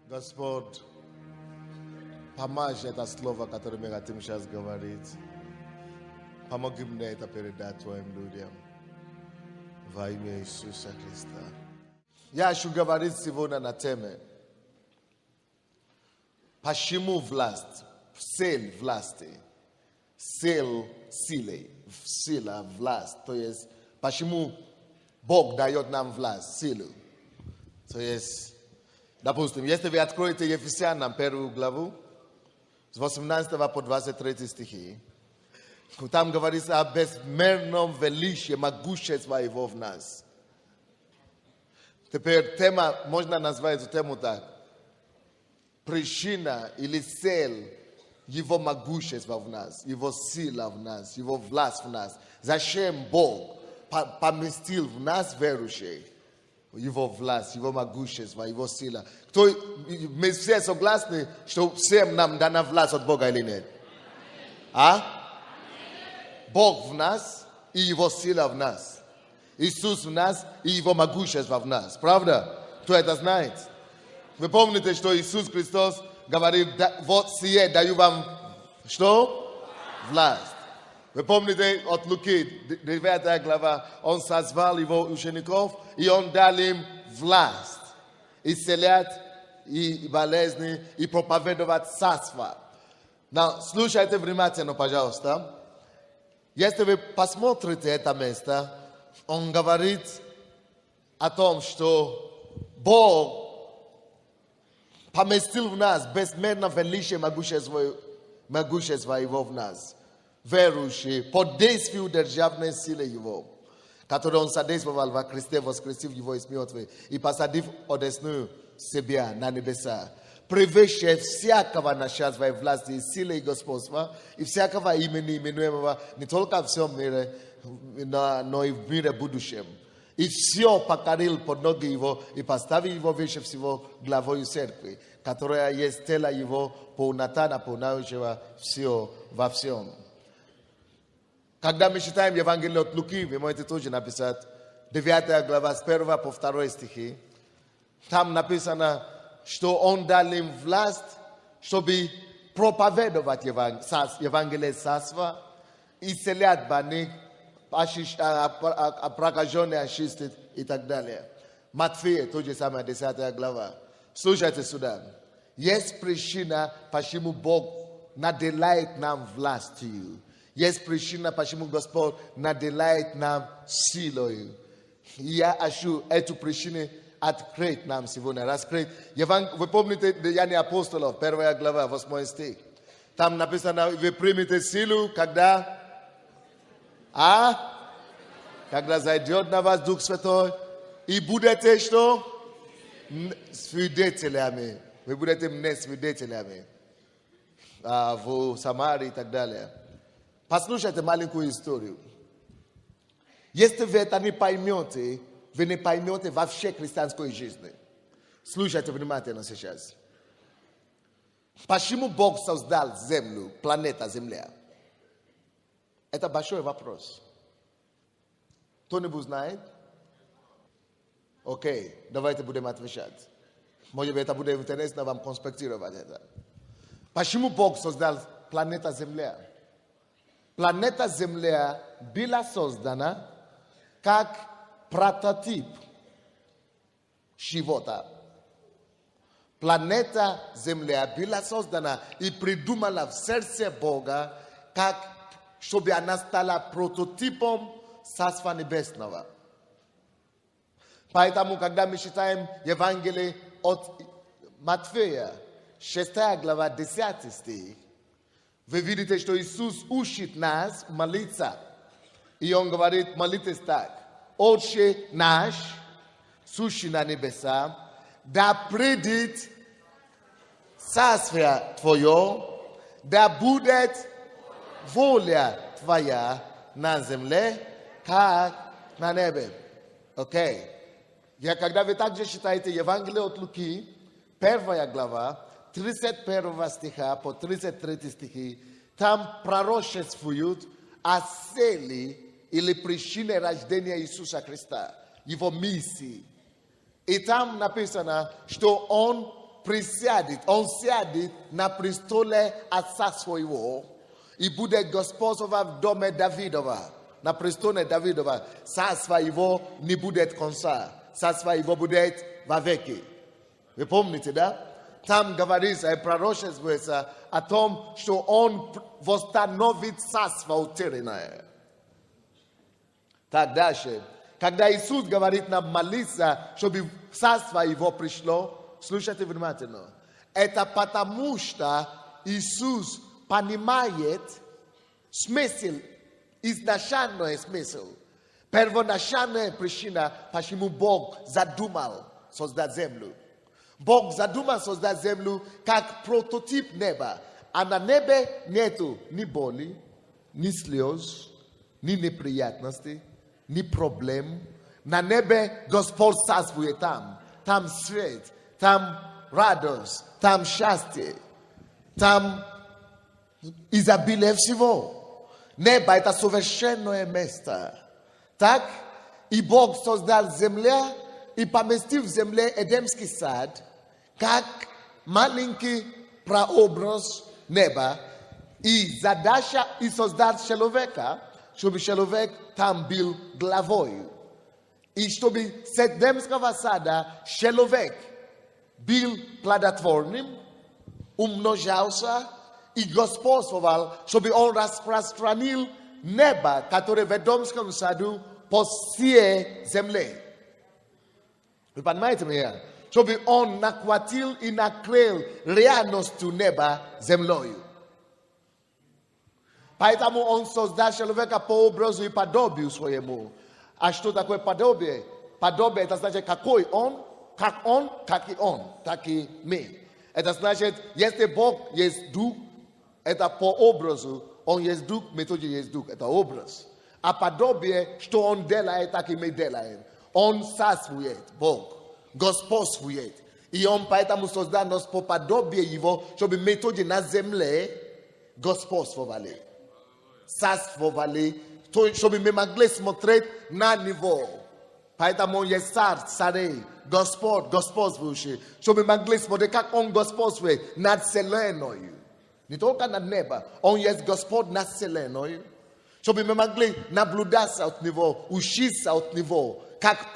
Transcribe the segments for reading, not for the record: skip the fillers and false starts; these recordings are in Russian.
Господь, помажь это слово, которое мы хотим сейчас говорить. Помоги мне это передать Твоим людям. Во имя Иисуса Христа. Я хочу говорить сегодня на теме. Почему власть? Цель власти. Цель силы. Сила, власть. То есть, почему Бог дает нам власть, силу. То есть, допустим, если вы откроете Ефесянам первую главу, с 18 по 23 стихи, там говорится о безмерном величии, могуществе Его в нас. Теперь тема, можно назвать эту тему так. Причина или цель Его могущества в нас, Его сила в нас, Его власть в нас. Зачем Бог поместил в нас верующих Его власть, Его могущество, Его сила? Мы все согласны, что всем нам дана власть от Бога или нет? А? Бог в нас и Его сила в нас. Иисус в нас и Его могущество в нас. Правда? Кто это знает? Вы помните, что Иисус Христос говорит, вот сие даю вам что? Власть. Вы помните от Луки, 9 глава, Он созвал Его учеников, и Он дал им власть. Исцелять и болезни, и проповедовать царство. Но слушайте внимательно, пожалуйста. Если вы посмотрите это место, Он говорит о том, что Бог поместил в нас безмерно величие могущество Его в нас. Верующие под действием державной силы Его, которую Он содействовал во Христе, воскресив Его из мертвых и посадив одесную себя на небеса, превыше всякого нашествия власти и силы и господства, и всякого имени, именуемого не только в всем мире, но и в мире будущем. И все покорил под ноги Его и поставил Его выше всего главою церкви, которая есть тело Его, полнота наполняющего все во всем. Когда мы читаем Евангелие от Луки, вы можете тоже написать, 9 глава с 1 по 2 стихи, там написано, что Он дал им власть, чтобы проповедовать Евангелие Царства, исцелять больных, прокаженные очистить и так далее. Матфея, то же самое, 10 глава. Слушайте сюда. Есть причина, почему Бог наделяет нам властью. Есть причина, почему Господь наделяет нам силой. Я хочу эту причину открыть нам сегодня, раскрыть. Вы помните Деяния апостолов, 1 глава, 8 стих. Там написано, вы примете силу, когда? Когда зайдет на вас Дух Святой, и будете что? Свидетелями. Вы будете мне свидетелями. В Самарии и так далее. Послушайте маленькую историю. Если вы это не поймете, вы не поймете вообще христианской жизни. Слушайте внимательно сейчас. Почему Бог создал Землю, планета Земля? Это большой вопрос. Кто-нибудь знает? Окей, давайте будем отвечать. Может быть, это будет интересно вам конспектировать это. Почему Бог создал планету Земля? Планета Земля была создана как прототип живота. Планета Земля была создана и придумана в сердце Бога, как чтобы она стала прототипом Царства Небесного. Поэтому, когда мы читаем Евангелие от Матфея, 6 глава, 10 стих, вы видите, что Иисус учит нас молиться. И Он говорит, молитесь так. Отче наш, сущий на небесах, да придет царствие Твое, да будет воля Твоя на земле, как на небе. Окей. Когда вы также читаете Евангелие от Луки, 1 глава, 31 стиха по 33 стихи, там пророчествуют о цели или причине рождения Иисуса Христа, Его миссии. И там написано, что Он присядет, он сядет на престоле отца своего и будет господствовать в доме Давидова. На престоле Давидова. Царство его не будет конца. Царство его будет вовеки. Вы помните, да? Там говорится, пророчествуется о том, что он восстановит царство утерянное. Так дальше. Когда Иисус говорит нам молиться, чтобы царство его пришло, слушайте внимательно. Это потому, что Иисус понимает смысл, изначальный смысл, первоначальная причина, почему Бог задумал создать землю. Бог задумал создать землю как прототип неба. А на небе нету ни боли, ни слез, ни неприятностей, ни проблем. На небе Господь царствует там. Там свет, там радость, там счастье, там изобилие всего. Небо – это совершенное место. Так? И Бог создал землю и поместил в земле Эдемский сад, как маленький прообраз неба. И задача и создать человека, чтобы человек там был главой. И чтобы с Эдемского сада человек был плодотворным, умножался и господствовал, чтобы он распространил небо, которое в Эдемском саду по всей земле. Вы понимаете меня? Чтобы он нахватил и накрыл реальностью неба землей. Поэтому он создал человека по образу и подобию своему. А что такое подобие? Подобие это значит какой он, как и он, так и мы. Это значит, если Бог есть дух, это по образу, он есть дух, мы тоже есть дух, это образ. А подобие, что он делает, так и мы делаем. Он царствует, Бог, господствует. И он поэтому создал нас по подобию его, чтобы мы тоже на земле господствовали. Царствовали, чтобы мы могли смотреть на него. Поэтому он есть царь, царей, Господь, господствующий. Чтобы мы могли смотреть, как он господствует над вселенной. Не только над небом, он есть Господь над вселенной. Чтобы мы могли наблюдаться от него, учиться от него. Как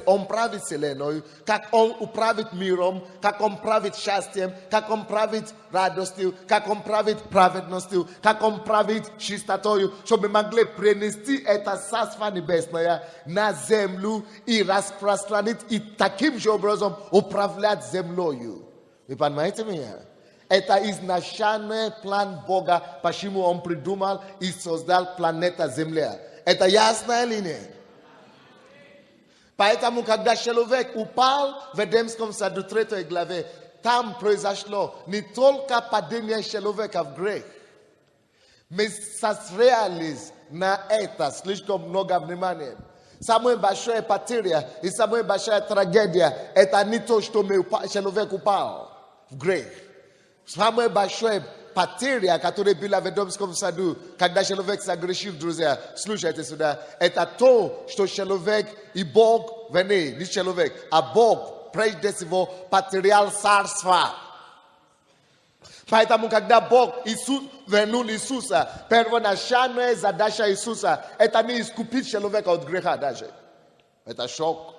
он правит вселенной, как он управит миром, как он правит счастьем, как он правит радостью, как он правит праведностью, как он правит чистотою, чтобы мы могли принести это царство небесное на землю и распространить, и таким же образом управлять землею. Вы понимаете меня? Это изначальный план Бога, почему он придумал и создал планету Земля. Это ясно или нет? Поэтому, когда человек упал в Эдемском саду 3 главе, там произошло не только падение человека в грех. Мы сосредоточились на это слишком много внимания. Самая большая потеря и самая большая трагедия – это не то, что человек упал в грех. Самая большая потеря, которая была в Эдемском саду, когда человек согрешил, друзья, слушайте сюда, это то, что человек и Бог, не человек, а Бог, прежде всего, потерял царство. Поэтому, когда Бог вернул Иисуса, первоначальная задача Иисуса, это не искупить человека от греха даже. Это шок.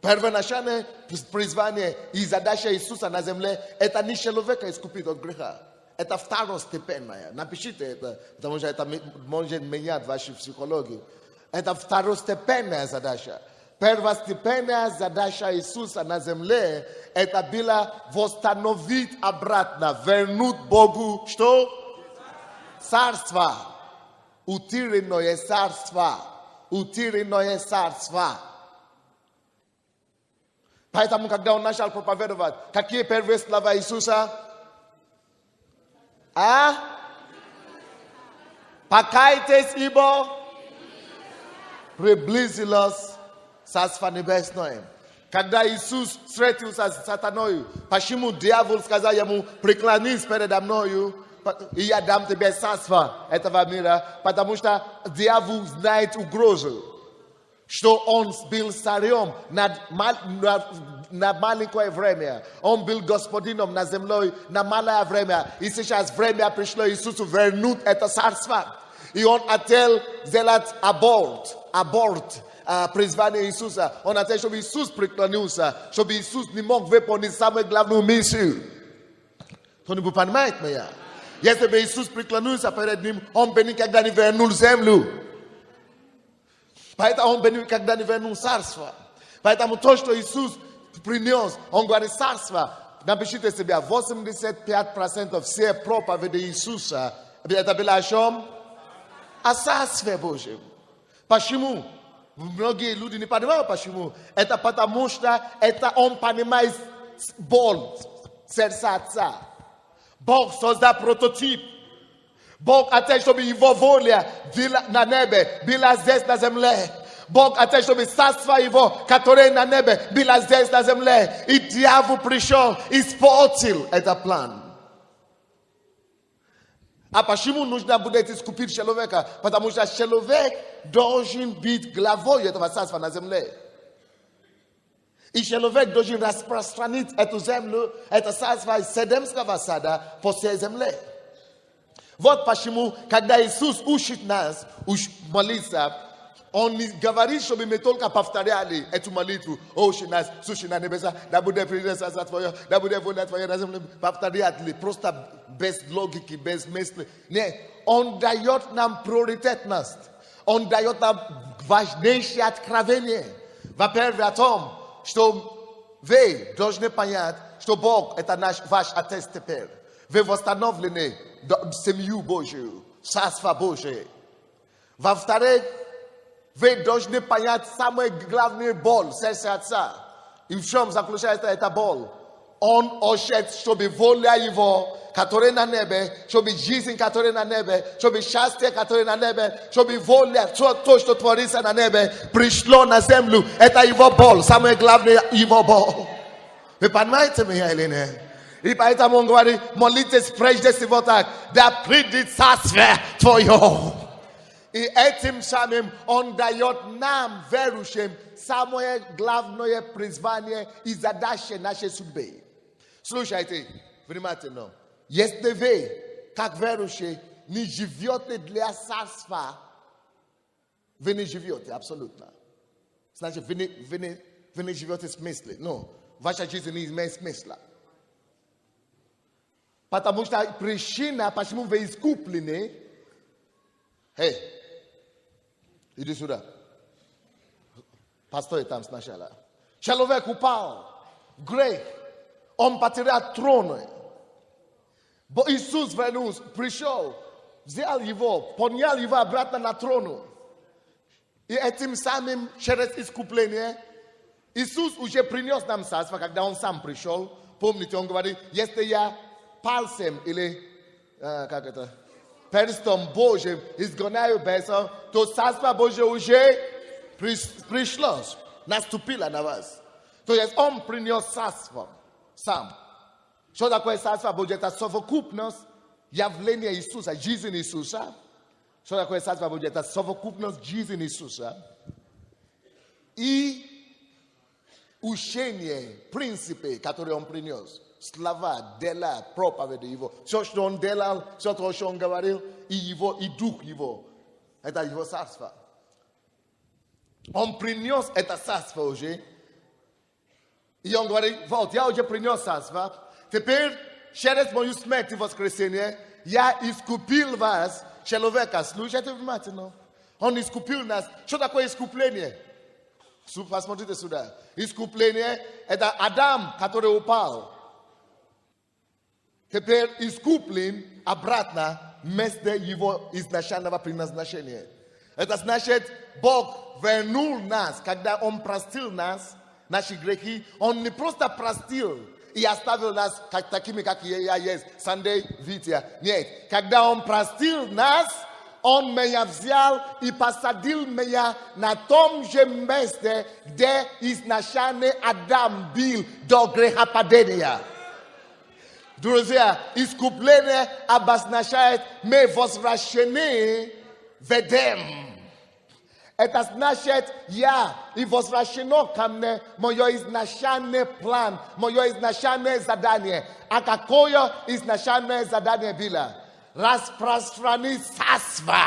Первоначальное призвание и задача Иисуса на земле, это не человека искупить от греха. Это второстепенное. Напишите это, потому что это может менять вашу психологию. Это второстепенная задача. Первостепенная задача Иисуса на земле, это было восстановить обратно, вернуть Богу, что? Царство. Утерянное царство. Утерянное царство. Поэтому, когда он начал проповедовать, какие первые слова Иисуса? Покайтесь, ибо приблизилось Царство Небесное. Когда Иисус встретился с сатаной, почему дьявол сказал ему, преклонись передо мною, и я дам тебе царство этого мира, потому что дьявол знает угрозу. Što on bil cariom na маленькое время. Он был господином на земле на малое время. И сейчас время пришло Иисусу вернуть это царство. И он хотел сделать аборт призвание Иисуса. Он хотел, чтобы Иисус преклонился, чтобы Иисус не мог выполнить самую главную миссию. Кто-нибудь понимает меня? Если бы Иисус преклонился перед ним, он бы никогда не вернул землю. Поэтому он бы никогда не вернул царство. Поэтому то, что Иисус принес, он говорит царство. Напишите себе, 85% всей проповеди Иисуса, это было о чем? О царстве Божьем. Почему? Многие люди не понимают почему. Это потому что это он понимает боль сердца Отца. Бог создал прототип. Бог хотел, чтобы его воля была на небе, была здесь на земле. Бог хотел, чтобы царство его, которое на небе, было здесь на земле. И дьявол пришел, испортил этот план. А почему нужно будет искупить человека? Потому что человек должен быть главой этого царства на земле. И человек должен распространить эту землю, это царство из Эдемского сада по всей земле. Вот почему, когда Иисус учит нас молиться, Он не говорит, чтобы мы только повторяли эту молитву. Отче наш, сущий на небесах, да будет придет царство Твое, да будет воля Твоя на земле. Повторять ли, просто без логики, без мысли. Нет, Он дает нам приоритетность. Он дает нам важнейшее откровение. Во-первых, о том, что вы должны понять, что Бог это ваш Отец теперь. Вы восстановлены семью Божию, Царство Божие. Во-вторых, вы должны понять самую главную боль сердца Отца. И в чем заключается эта боль? Он хочет, чтобы воля Его, которая на небе, чтобы жизнь, которая на небе, чтобы счастье, которое на небе, чтобы воля, то, что творится на небе, пришло на землю. Это Его боль, самое главное Его боль. Вы понимаете меня или нет? И поэтому он говорит, молитесь прежде всего так, да придет царствие Твое. И этим самым он дает нам, верующим, самое главное призвание и задача нашей судьбы. Слушайте внимательно. Если вы, как верующие, не живете для царства, вы не живете абсолютно. Значит, вы не живете в смысле. Но ваша жизнь не имеет смысла. Потому что причина, почему вы искуплены, иди сюда. Постой там сначала. Человек упал в грех. Он потерял трон. Иисус вернулся, пришел, взял его, поднял его обратно на трон. И этим самым через искупление Иисус уже принес нам царство, когда он сам пришел. Помните, он говорит, если я пальцем или перстом Божьим изгоняю бесов, то царство Божье уже пришло, наступило на вас. То есть он принес царство сам. Что такое царство Божье? Это совокупность явления Иисуса, жизни Иисуса. Что такое царство Божье? Это совокупность жизни Иисуса. И учение, принципы, которые он принес. Слова, дела, проповеди его. Все, что он делал, все то, что он говорил, и его, и дух его. Это его царство. Он принес это царство уже. И он говорит, вот, я уже принес царство. Теперь, через мою смерть и воскресение, я искупил вас, человека. Слушайте внимательно. Он искупил нас. Что такое искупление? Посмотрите сюда. Искупление – это Адам, который упал. Теперь искуплен обратно вместо его изначального предназначения. Это значит, Бог вернул нас, когда Он простил нас, наши грехи. Он не просто простил и оставил нас такими, как я есть, Sunday, Витя. Нет, когда Он простил нас, Он меня взял и посадил меня на том же месте, где изначально Адам был до грехопадения. Друзья, искупление обозначает мы возвращены в Эдем. Это значит, и возвращено ко мне мое изначальное план, мое изначальное задание. А какое изначальное задание было? Распространить царство,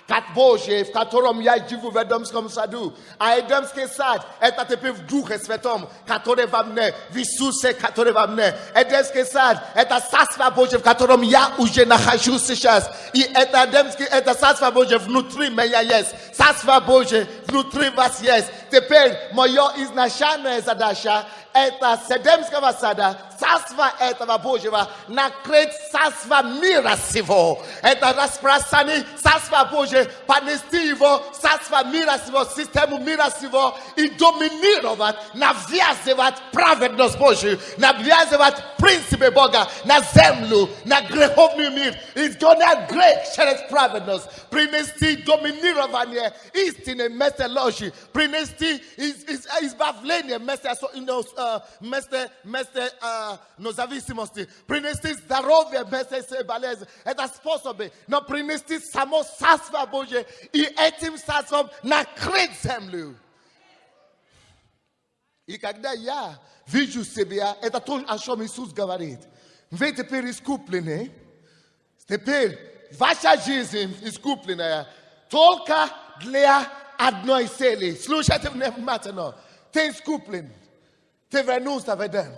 как Божие, в котором я живу в Эдемском саду. А Эдемский сад – это теперь в Духе Святом, который во мне, в Иисусе, который во мне. Эдемский сад – это царство Божие, в котором я уже нахожусь сейчас. И это царство Божие внутри меня есть. Царство Божие внутри вас есть. Теперь моя изначальная задача – это с Эдемского сада, царство этого Божьего, накрыть царство мира сего. Это распространить царство Божие, понести его, царство мира сего, систему мира сего и доминировать, навязывать праведность Божию, навязывать принципы Бога на землю, на греховный мир, изгонять грех через праведность, принести доминирование истины вместо ложи, принести избавление вместо зависимости, принести здоровье вместо болезни. Это способы, но принести само царство Божие и этим царством накрыть землю. И когда я вижу себя, это то, о чем Иисус говорит. Вы теперь искуплены, теперь ваша жизнь искупленная только для одной цели. Слушайте внимательно. Ты искуплен. Ты вернулся в Эдем.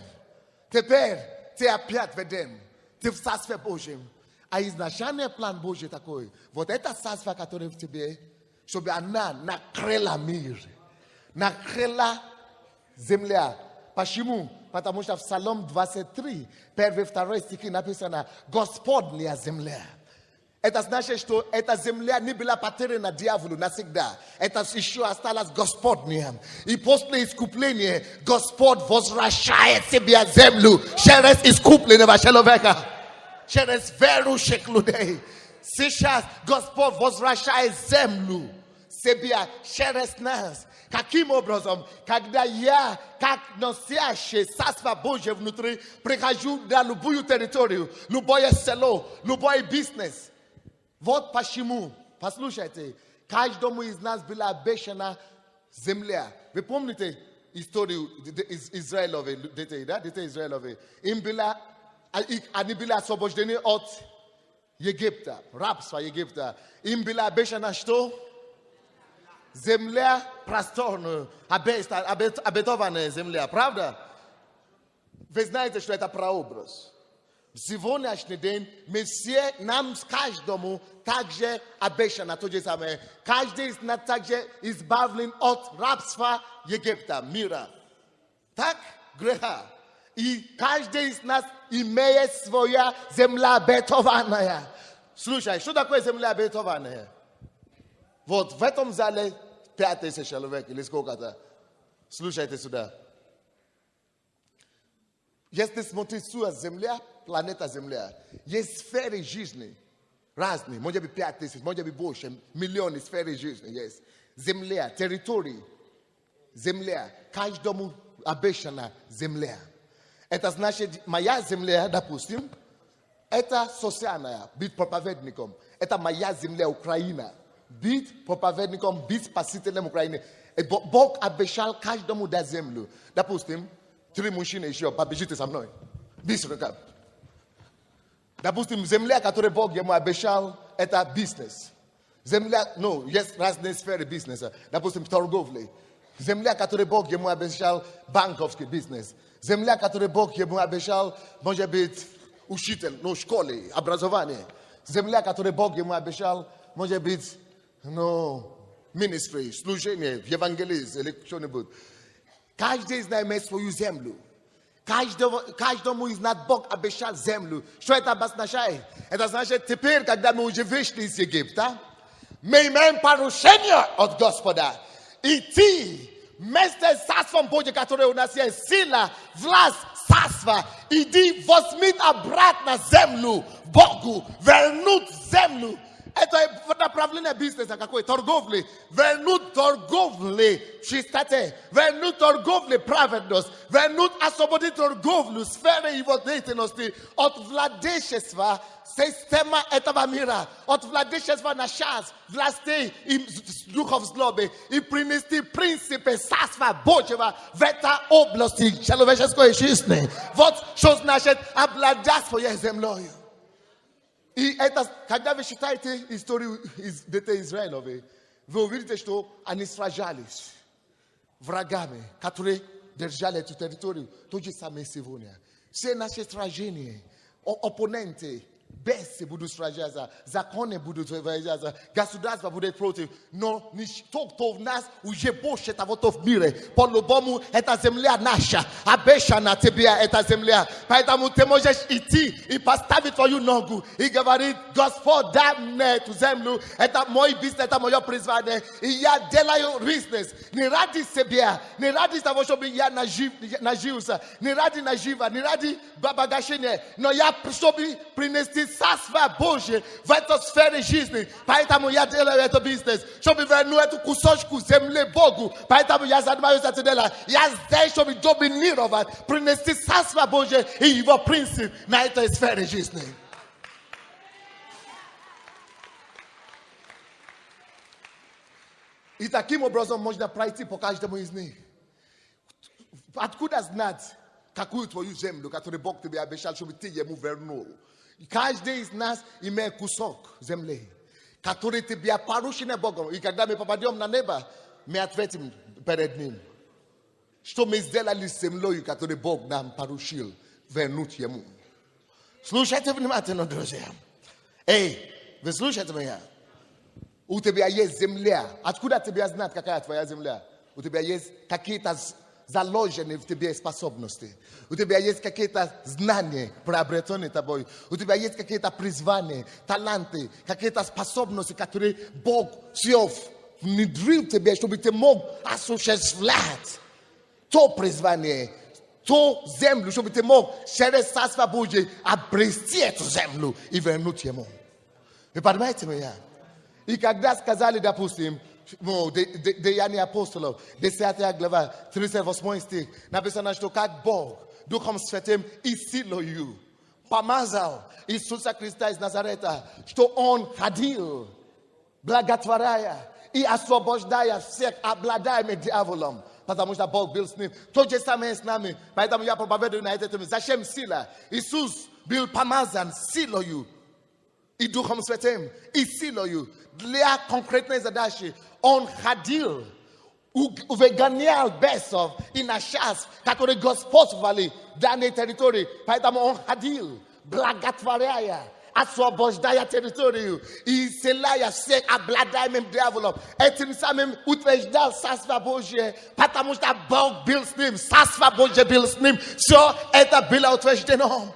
Теперь ты опять в Эдем. Ты в Царстве Божьем. А изначальный план Божий такой. Вот это царство, которое в тебе, чтобы она накрыла мир. Накрыла земля. Почему? Потому что в Псалом 23, 1-2 стихи написано «Господня земля». Это значит, что эта земля не была потеряна дьяволу навсегда. Это еще осталось Господня. И после искупления Господь возвращает себе землю через искупленного человека. Через верующих людей. Сейчас Господь возвращает землю себе через нас. Каким образом? Когда я, как носящий царство Божье внутри, прихожу на любую территорию, любое село, любой бизнес. Вот почему, послушайте, каждому из нас была обещана земля. Вы помните историю Израиловой, детей Израиловой? Они были освобождены от Египта, рабства Египта. Им была обещана что? Земля просторную, обетованная земля, правда? Вы знаете, что это прообраз. В сегодняшний день мы все, нам каждому также обещано то же самое. Каждый из нас также избавлен от рабства Египта, мира. Так? Греха. И каждый из нас имеет своя земля обетованная. Слушай, что такое земля обетованная? Вот в этом зале 5000 человек или сколько-то. Слушайте сюда. Если смотреть сюда, земля, планета Земля, есть сферы жизни разные. Может быть 5000, может быть больше, миллионы сферы жизни есть. Земля, территории, земля. Каждому обещана земля. Это значит, моя земля, допустим, это социальная, быть проповедником. Это моя земля, Украина. Быть проповедником, быть спасителем Украины. Бог обещал каждому дать землю. Допустим, 3 мужчины еще, побежите со мной. Быстро. Допустим, земля, которую Бог ему обещал, это бизнес. Земля, есть разные сферы бизнеса. Допустим, торговли. Земля, которую Бог ему обещал, банковский бизнес. Земля, которую Бог ему обещал, может быть, учитель, школы, образование. Земля, которую Бог ему обещал, может быть, ministry, служение, евангелизм или что-нибудь. Каждый из нас имеет свою землю. Каждому из нас Бог обещал землю. Что это обозначает? Это значит, теперь, когда мы уже вышли из Египта, мы имеем поручение от Господа идти вместе с Царством Божьим, которое у нас есть, сила, власть, царство. Иди возьми обратно землю Богу, вернуть землю. Это направление бизнеса какое? Торговли. Вернуть торговли чистоте. Вернуть торговли праведность. Вернуть освободить торговлю сферы его деятельности от владычества система этого мира, от владычества на час, властей и духов злобы, и принести принципы Царства Божьего в этой области человеческой жизни. Вот что значит обладать своей землей. И это, когда вы читаете историю детей Израилевой, вы увидите, что они сражались врагами, которые держали эту территорию. То же самое сегодня. Все наши сражения, оппоненты, бесы будут сражаться, законы будут сражаться, государство будет против. Но никто в нас уже больше того в мире. По-любому, это земля наша. Обещана тебе эта земля. Поэтому ты можешь идти и поставить твою ногу и говорить: Господь, дай мне эту землю. Это мой бизнес, это мое призвание. И я делаю бизнес. Не ради себя, не ради того, чтобы я нажился, не ради нажива, не ради богачения. Но я, чтобы принести Царство Божье в этой сфере жизни. Поэтому я делаю этот бизнес, чтобы вернуть эту кусочку земли Богу. Поэтому я занимаюсь этим делом. Я здесь, чтобы доминировать, принести Царство Божье и его принцип на этой сфере жизни. И таким образом можно пройти по каждому из них. Откуда знать, какую твою землю, которую Бог тебе обещал, чтобы ты ему вернул? Каждый из нас имеет кусок земли, который тебе поручен Богом. И когда мы попадем на небо, мы ответим перед Ним, что мы сделали с землей, которую Бог нам поручил вернуть Ему. Слушайте внимательно, друзья. Эй, вы слушаете меня? У тебя есть земля. Откуда тебе знать, какая твоя земля? У тебя есть какие-то заложенные в тебе способности. У тебя есть какие-то знания, приобретенные тобой. У тебя есть какие-то призвания, таланты, какие-то способности, которые Бог все внедрил в тебе, чтобы ты мог осуществлять то призвание, ту землю, чтобы ты мог через Царство Божье обрести эту землю и вернуть Ему. Вы понимаете меня? И когда сказали, допустим, Деяния апостолов, 10 глава, 38 стих, написано, что как Бог Духом Святым и силою помазал Иисуса Христа из Назарета, что Он ходил, благотворяя и освобождая всех обладаемых дьяволом, потому что Бог был с ним. То же самое с нами. Поэтому я проповедую на этой теме. Зачем сила? Иисус был помазан силою и Духом Святым и силою для конкретной задачи. Он ходил, выгонял бесов и на час, которые господствовали в данной территории. Поэтому он ходил, благотворяя, освобождая территорию и исцеляя всех обладаемым дьяволом. Этим самым утверждал Царство Божье, потому что Бог был с ним, Царство Божье был с ним. Все это было утверждено.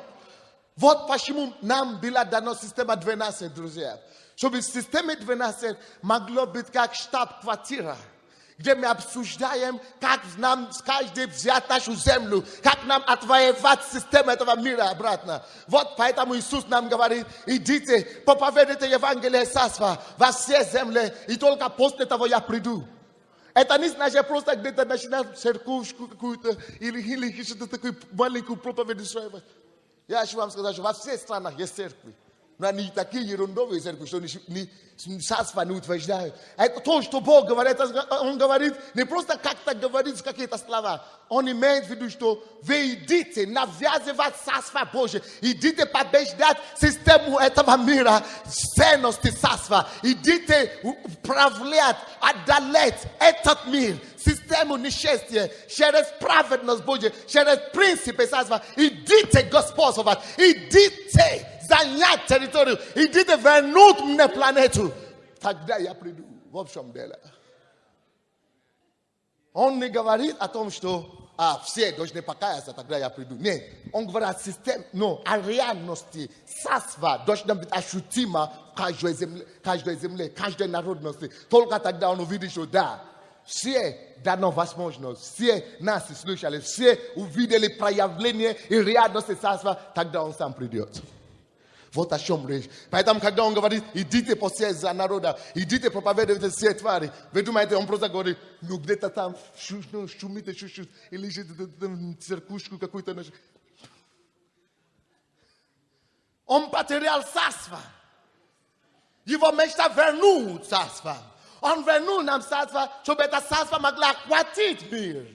Вот почему нам была дана система 12, друзья. Чтобы система 12 могло быть как штаб-квартира, где мы обсуждаем, как нам каждый взять нашу землю, как нам отвоевать систему этого мира обратно. Вот поэтому Иисус нам говорит: идите, проповедуйте Евангелие Царства во все земли, и только после того я приду. Это не значит просто где-то начинать церковку какую-то или что-то такое маленькую проповедь устраивать. Я хочу вам сказать, что во всех странах есть церкви. Но они такие ерундовые церкви, что царство не утверждают. Это то, что Бог говорит. Он говорит, не просто как-то говорит какие-то слова. Он имеет в виду, что вы идите навязывать Царство Божие. Идите побеждать систему этого мира, ценности царства. Идите управлять, одолеть этот мир, систему несчастья, через праведность Божию, через принципы царства. Идите господствовать, идите занять территорию, идите вернуть мне планету. Тогда я приду. В общем деле. Он не говорит о том, что все должны покаяться, тогда я приду. Нет, он говорит о системе, о реальности. Царство должно быть ощутимо в каждой земле, каждой народности. Только тогда он увидит, что да, все дано возможность, все нас слышали, все увидели проявление и реальности царства, тогда он сам придет. Вот о чем речь. Поэтому, когда он говорит, идите по всей за народа, идите проповедуйте все твари, вы думаете, он просто говорит, ну где-то там шумите чуть-чуть, или же церквушку какую-то. Он потерял царство. Его мечта вернуть царство. Он вернул нам царство, чтобы это царство могло охватить мир.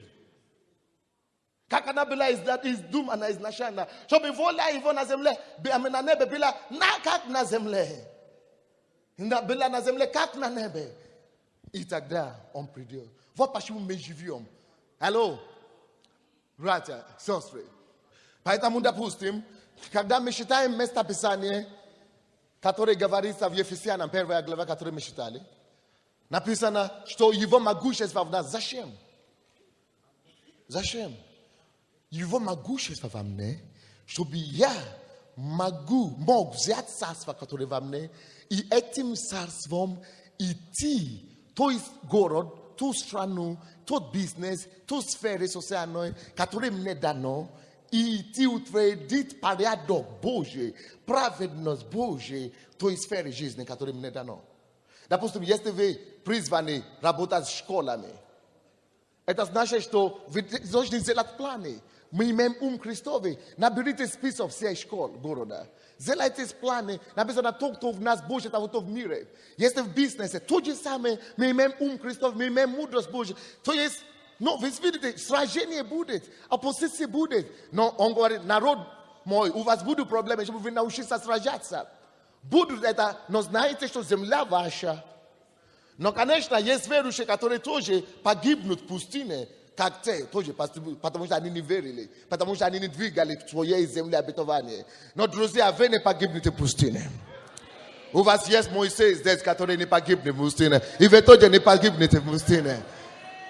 Как она была издумана изначально, чтобы воля его на земле, на небе была как на земле. Была на земле как на небе. И тогда он придет. Вот почему мы живем. Алло, братья, сестры. Поэтому, допустим, когда мы читаем место Писания, которое говорится в Ефесянам, 1 глава, которую мы читали, написано, что его могущество в нас. Зачем? Зачем? Его могущество во мне, чтобы я мог взять царство, которое во мне, и этим царством идти, то есть город, ту страну, тот бизнес, ту сферу социальную, которая мне дано, и идти утвердить порядок Божий, праведность Божия в той сфере жизни, которая мне дано. Допустим, если вы призваны работать с школами, это значит, что вы должны сделать планы. Мы имеем Христовый. Наберите список всех школ города. Сделайте планы. Написано, кто в нас Божий, того в мире. Если в бизнесе, то же самое, мы имеем Христов, мы имеем мудрость Божию. То есть, вы видите, сражение будет, оппозиция будет. Но он говорит, народ мой, у вас будут проблемы, чтобы вы научились сражаться. Будут это, но знаете, что земля ваша. Но, конечно, есть верующие, которые тоже погибнут в пустыне, как те, тоже, потому что они не верили, потому что они не двигали в своей земле обетования. Но, друзья, вы не погибнете в пустыне. У вас есть Моисей здесь, который не погибнет в пустыне. И вы тоже не погибнете в пустыне.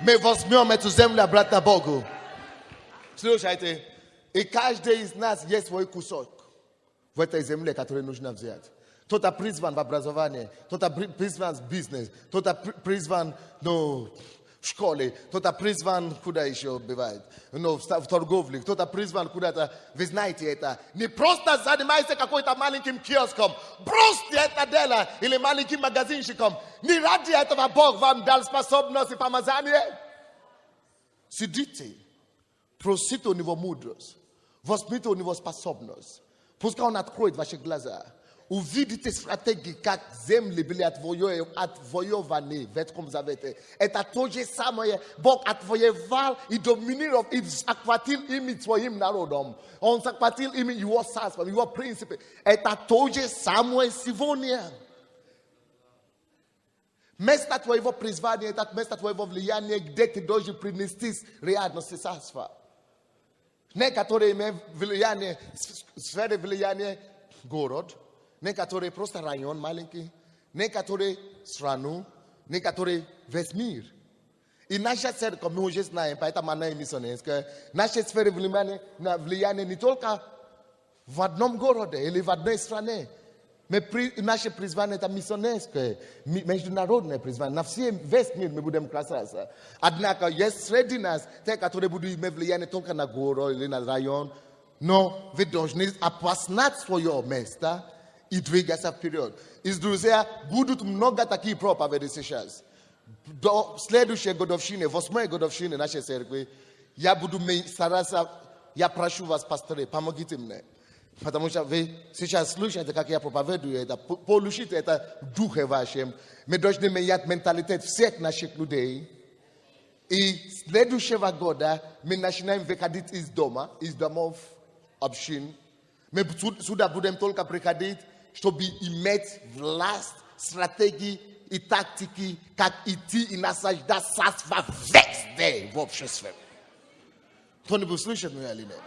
Мы возьмем эту землю обратно Богу. Слушайте, и каждый из нас есть свой кусок в этой земле, который нужно взять. Кто-то призван в образование, кто-то призван в бизнес, кто-то призван в школе, кто-то призван, куда еще бывает, в торговле, кто-то призван куда-то. Вы знаете это. Не просто занимайся какой-то маленьким киоском, бросьте это дело или маленьким магазинчиком. Не ради этого Бог вам дал способность и помазание. Сидите, просите у него мудрость, возьмите у него способность. Пускай он откроет ваши глаза. Увидите стратегии, как земли были отвоеваны в Ветхом Завете. Это то же самое. Бог отвоевал и доминировал, и охватил ими своим народом. Он охватил ими его царство, его принципы. Это то же самое сегодня. Место твоего призвания, это место твоего влияния, где ты должен принести реальность царства. Некоторые имеют влияние, сферы влияния город, некоторые просто район маленький, некоторые страну, некоторые весь мир. И наша церковь, мы уже знаем, поэтому она и миссионерская, наша сфера влияния не только в одном городе или в одной стране. Наше призвание это миссионерское, международное призвание. На весь мир мы будем красаться. Однако есть среди нас те, которые будут иметь влияние только на город или на район. Но вы должны опознать свое место и двигаться вперед. И, друзья, будут много таких проповедей сейчас. До следующей годовщины, 8-й годовщины нашей церкви, я буду стараться, я прошу вас, пасторы, помогите мне. Потому что вы сейчас слушаете, как я проповедую это, получите это в духе вашем. Мы должны менять менталитет всех наших людей. И следующего года мы начинаем выходить из домов общин. Мы сюда будем только приходить, чтобы иметь власть, стратегии и тактики, как идти и наслаждать царство везде в обществе. Кто-нибудь слышит меня или нет?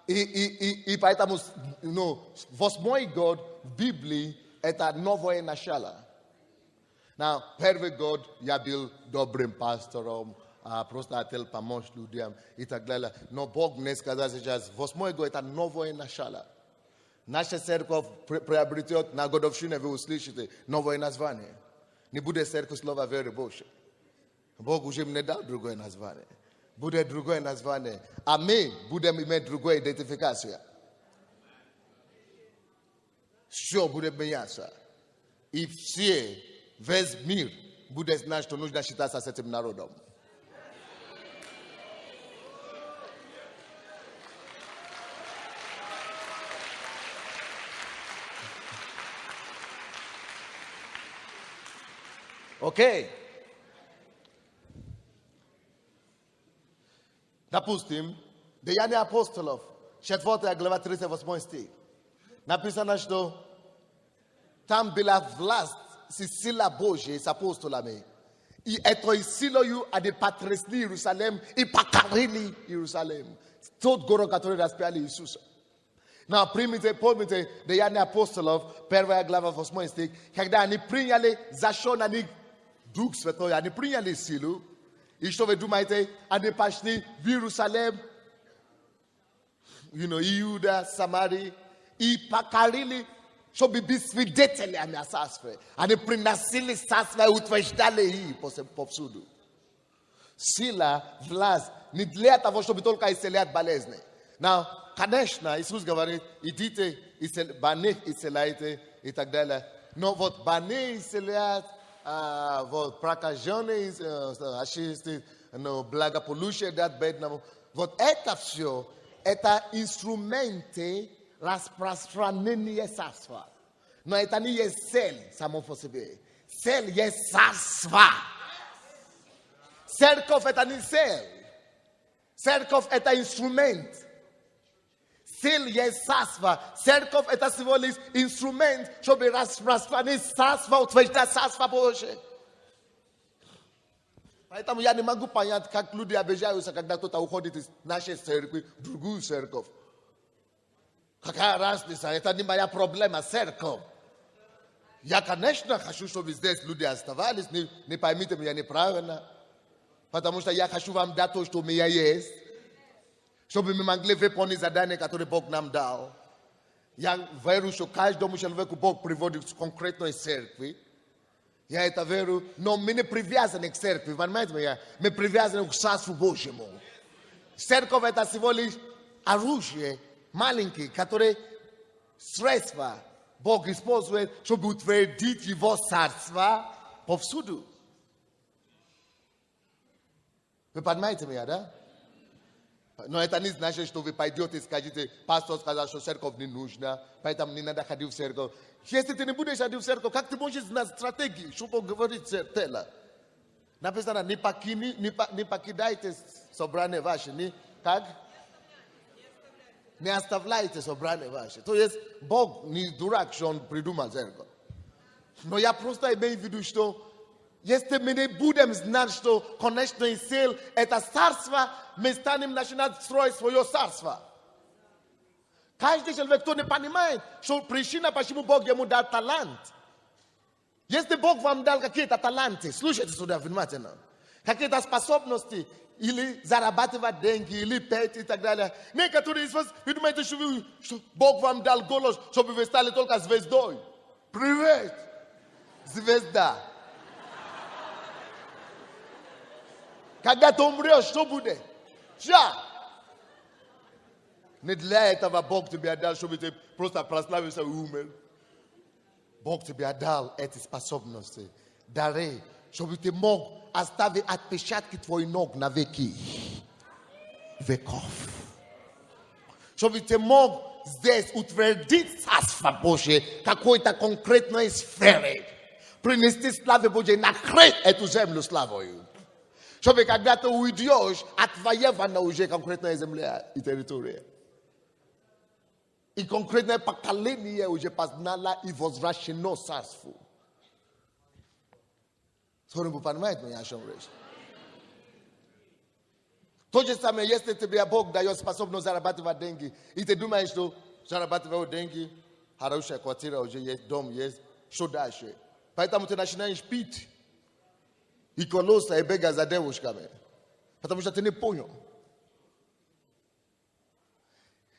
И поэтому, 8-й год в Библии это новое начало. Первый год я был добрым пастором, просто хотел помочь людям и так далее. Но Бог мне сказал сейчас, 8-й год это новое начало. Наша церковь приобретет на годовщине, вы услышите, новое название. Не будет церковь слова веры Божьей. Бог уже мне дал другое название. Будет другое название. А мы будем иметь другую идентификацию. Все будет меняться. И все, весь мир будет знать, что нужно считаться с этим народом. Окей. Допустим, Деяния апостолов, 4 глава, 38 стих. Написано, что там была власть, сила Божья с апостолами. И этой силою они потрясли Иерусалим и покорили Иерусалим. Тот город, который распяли Иисуса. Но помните, Деяния апостолов, 1 глава, 8 стих, когда они приняли, зашел на них Дух Святой, они приняли силу. И что вы думаете, они пошли в Иерусалим, Иуда, Самария, и покорили, чтобы быть свидетелями о царстве. Они приносили царство и утверждали их повсюду. Сила, власть, не для того, чтобы только исцелять болезни. Но, конечно, Иисус говорит, идите, больных исцеляйте и так далее. Но вот больные исцелять, вот прокаженные, благополучие дать бедному. Вот это все, это инструменты распространения царства. Но это не есть цель само по себе. Цель есть царство. Церковь это не цель. Церковь это инструмент. Цель есть царство. Церковь это всего лишь инструмент, чтобы распространить царство, утверждать царство Божие. Поэтому я не могу понять, как люди обижаются, когда кто-то уходит из нашей церкви в другую церковь. Какая разница? Это не моя проблема, церковь. Я, конечно, хочу, чтобы здесь люди оставались. Не поймите меня неправильно. Потому что я хочу вам дать то, что у меня есть. Чтобы мы могли выполнить задание, которое Бог нам дал. Я верю, что каждому человеку Бог приводит к конкретной церкви. Я это верю, но мы не привязаны к церкви, понимаете меня? Мы привязаны к Царству Божьему. Церковь это всего лишь оружие маленькое, которое средства Бог использует, чтобы утвердить Его Царство повсюду. Вы понимаете меня, да? Но это не значит, что вы пойдете и скажете, пастор сказал, что церковь не нужна, поэтому не надо ходить в церковь. Если ты не будешь ходить в церковь, как ты можешь знать стратегии, чтобы говорить тело? Написано, не покидайте собрания ваши, не оставляйте собрания ваши. То есть, Бог не дурак, что Он придумал церковь. Но я просто имею в виду, что если мы не будем знать, что конечная цель это царство, мы станем начинать строить свое царство. Каждый человек, кто не понимает, что причина, почему Бог ему дал талант. Если Бог вам дал какие-то таланты, слушайте сюда внимательно, какие-то способности, или зарабатывать деньги, или петь и так далее. Некоторые из вас, вы думаете, что Бог вам дал голос, чтобы вы стали только звездой. Привет, звезда. Когда ты умрешь, что будет? Все. Не для этого Бог тебе дал, чтобы ты просто прославился и умер. Бог тебе дал эти способности, дары, чтобы ты мог оставить отпечатки твоих ног на веки. Веков. Чтобы ты мог здесь утвердить Царство Божие какой-то конкретной сфере. Принести славу Божьей, накрыть эту землю славою. Чтобы когда ты уйдешь, отвоевана уже конкретная земля и территория. И конкретное поколение уже познало и возвращено царству. Скоро вы понимаете меня, о чем речь? То же самое, если тебе Бог дает способность зарабатывать деньги, и ты думаешь, что зарабатывать деньги, хорошая квартира уже есть, дом есть, что дальше? Поэтому ты начинаешь пить. И колоса и бега за девушками. Потому что ты не понял.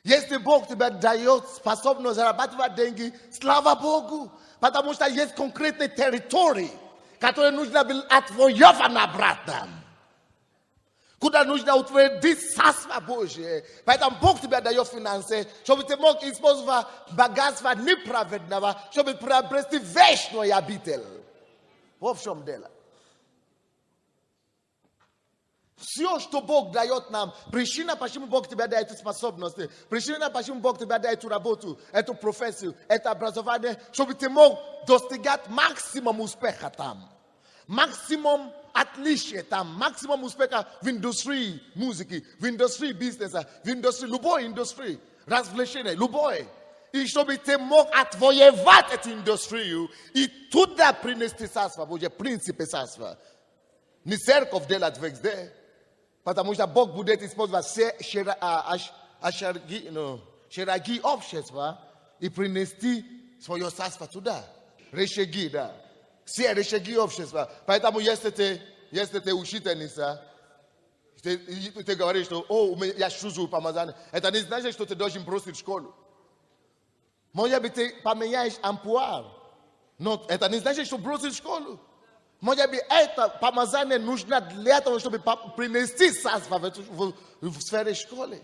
Если Бог тебе дает способность зарабатывать деньги, слава Богу. Потому что есть конкретные территории, которые нужно быть отвоеваны обратно. Куда нужно утвердить царство Божие. Поэтому Бог тебя дает финансы, чтобы ты мог использовать богатство неправедного, чтобы приобрести вечную обитель. Вот в чем дело. Все, что Бог дает нам, причина, почему Бог тебе дает эти способности, причина, почему Бог тебе дает эту работу, эту профессию, это образование, чтобы ты мог достигать максимум успеха там. Максимум отличия там, максимум успеха в индустрии музыки, в индустрии бизнеса, в индустрии, любой индустрии, развлечения, любой. И чтобы ты мог отвоевать эту индустрию и туда принести царство Божье, принципы царства. Не церковь делать везде, потому что Бог будет использовать все шаги общества и принести свое царство туда. Рычаги, да. Все рычаги общества. Поэтому, если ты учительница, ты говоришь, что я чувствую помазание, это не значит, что ты должен бросить школу. Может быть, ты поменяешь амплуа, но это не значит, что бросить школу. Может быть, это помазание нужно для того, чтобы принести царство в сфере школы.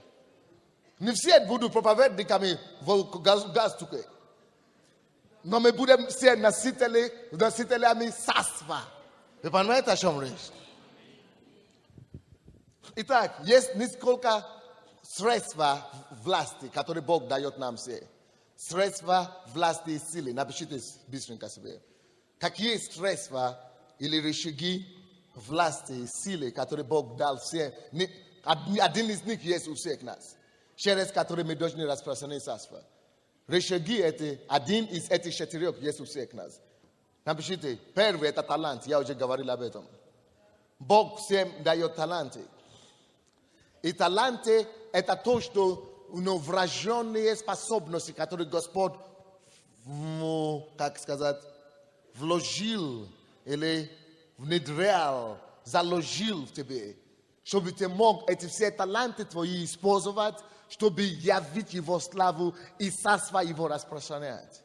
Не все будут проповедниками в галстуке. Но мы будем все носителями царства. Вы понимаете, о чем речь? Итак, есть несколько средств власти, которые Бог дает нам все. Средства власти и силы. Напишите быстренько себе. Какие средства или рычаги власти и силы, которые Бог дал всем? Один из них есть у всех нас. Через которые мы должны распространить царство. Рычаги эти, один из этих четырех есть у всех нас. Напишите, первый это талант, я уже говорил об этом. Бог всем дает таланты. И таланты это то, что врожденные способности, которые Господь, как сказать, вложил или внедрял, заложил в тебе, чтобы ты мог эти все таланты твои использовать, чтобы явить Его славу и царство Его распространять.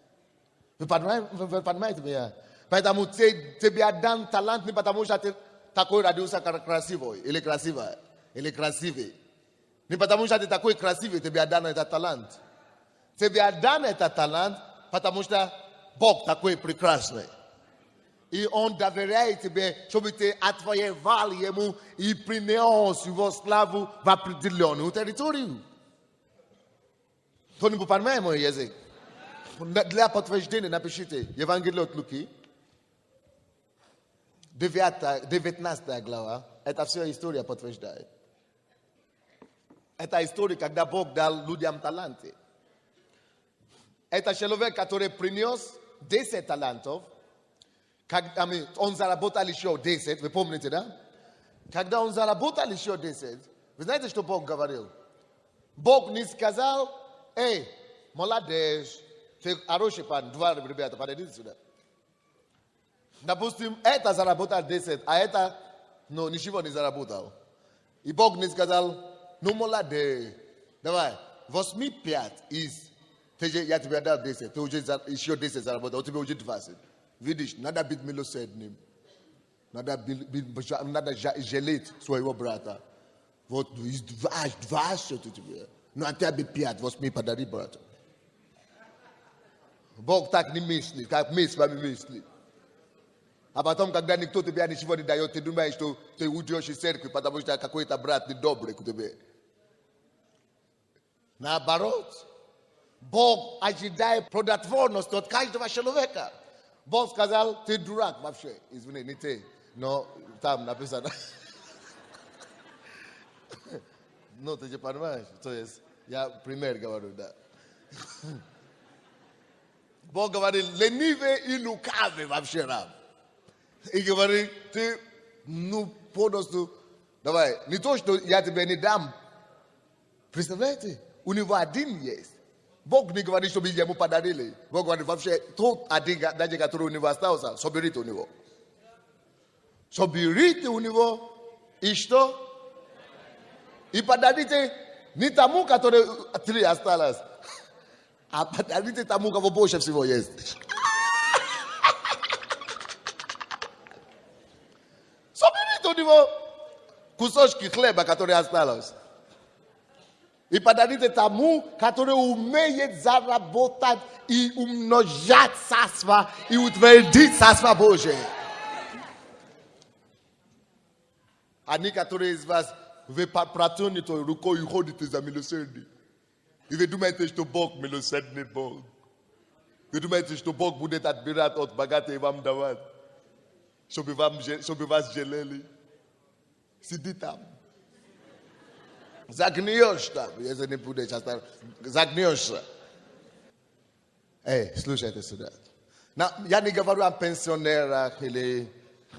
Вы понимаете меня? Поэтому тебе дан талант не потому, что ты такой родился красивый или красивая, или красивый. Не потому, что ты такой красивый, тебе дан этот талант. Тебе дан этот талант, потому что Бог такой прекрасный. И Он доверяет тебе, чтобы ты отвоевал Ему и принес Его славу в определенную территорию. Кто-нибудь понимает мой язык? Для подтверждения напишите Евангелие от Луки, 19 глава. Это все история подтверждает. Это история, когда Бог дал людям таланты. Это человек, который принес 10 талантов. Он заработал еще 10, вы помните, да? Когда он заработал еще 10, вы знаете, что Бог говорил? Бог не сказал, эй, молодец, ты хороший парень, два ребята, подойдите сюда. Допустим, это заработал 10, а это, ничего не заработал. И Бог не сказал, молодец, давай, возьми 5 я тебе дал 10, ты уже еще 10 заработал, у тебя уже 20. Видишь, надо быть милосердным. Надо жалеть своего брата. Вот, из 20 у тебя. Но а тебе 5, возьми, подари брату. Бог так не мыслит, как мы с вами мыслим. А потом, когда никто тебе ничего не дает, ты думаешь, что ты уйдешь из церкви, потому что какой-то брат недобрый к тебе. Наоборот, Бог ожидает плодотворность от каждого человека. Бог сказал, ты дурак вообще. Извини, не ты. Но там написано. Ты же понимаешь? То есть, я пример говорю, да. Бог говорит, ленивый и лукавый вообще раб. И говорит, ты, полностью, давай, не то, что я тебе не дам. Представляете? У него один есть. Бог не говорит, чтобы ему подарили. Бог говорит, вообще, тот один, даже который у него остался, соберите у него. Соберите у него, и что? И подарите не тому, который 3 осталось, а подарите тому, у кого больше всего есть. Соберите у него. Kusoshki chleba, который осталось. И подарите тому, который умеет заработать и умножать царство, и утвердить царство Божие. Они, которые из вас, вы протянете рукой и ходите за милосердие. И вы думаете, что Бог милосердный Бог. Вы думаете, что Бог будет отбирать от богатых и вам давать, чтобы вас жалели. Сиди там. Загнешь там, если не будешь часто. Загнешься. Эй, слушайте сюда. Я не говорю о пенсионерах или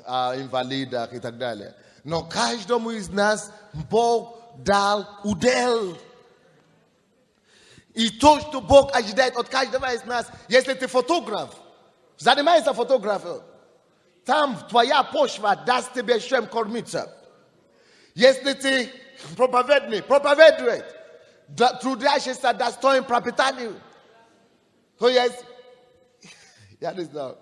о инвалидах и так далее. Но каждому из нас Бог дал удел. И то, что Бог ожидает от каждого из нас, если ты фотограф, занимаешься фотографией, там твоя почва даст тебе чем кормиться. Если ты проповедует, трудящийся достоин пропитанию, то есть, я не знаю,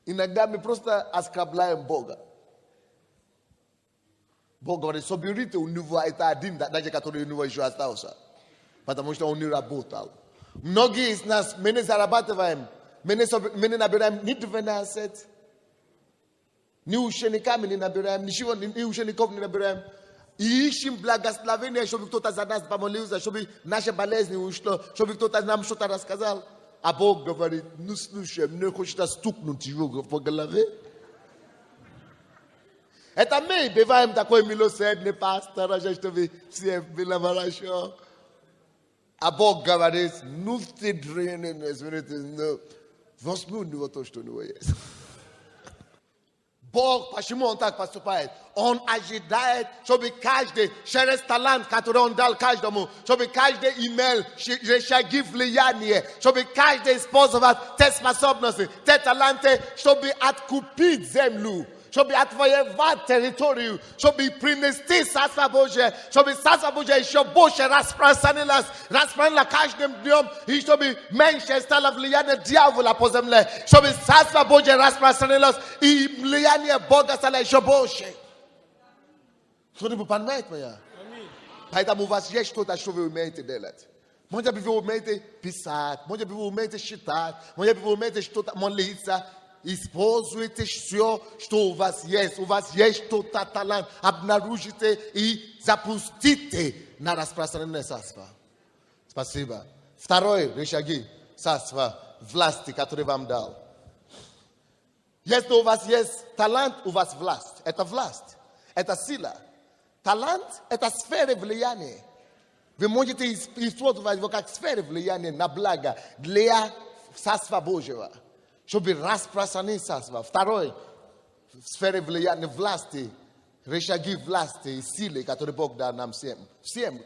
иногда мы просто оскорбляем Бога. Бог говорит, соберите у него это один, даже который у него еще остался. Потому что он не работал. Многие из нас, мы не зарабатываем, мы не набираем ни 12, ни учениками не набираем, ни учеников не набираем. И ищем благословения, чтобы кто-то за нас помолился, чтобы наши болезни ушло, чтобы кто-то нам что-то рассказал. А Бог говорит, ну слушай, мне хочется стукнуть его по голове. Это мы бываем такой милосердный пастор, чтобы все было хорошо. А Бог говорит, ну ты дрянный, ну, возьми у него то, что у него есть. Бог, почему он так поступает? Он ожидает, чтобы каждый, через талант, который он дал каждому, чтобы каждый имел шаги влияния, чтобы каждый использовал те способности, те таланты, чтобы откупить землю, чтобы отвоевать территорию, чтобы принести Царство Божие, чтобы Царство Божие еще больше распространилось каждым днем, и чтобы меньше стало влияние дьявола по земле, чтобы Царство Божие распространилось, и влияние Бога стало еще больше. Кто-нибудь понимает меня? Поэтому у вас есть что-то, что вы умеете делать. Может быть, вы умеете писать, может быть, вы умеете считать, может быть, вы умеете что-то молиться. Используйте все, что у вас есть. У вас есть что-то талант. Обнаружите и запустите на распространение царства. Спасибо. Второй рычаги царства власти, который вам дал. Если у вас есть талант, у вас власть. Это власть. Это сила. Талант – это сфера влияния. Вы можете использовать его как сферу влияния на благо для Царства Божьего. Чтобы распространить царство. Второй сфера влияния власти, рычаги власти и силы, которые Бог дал нам всем. Всем.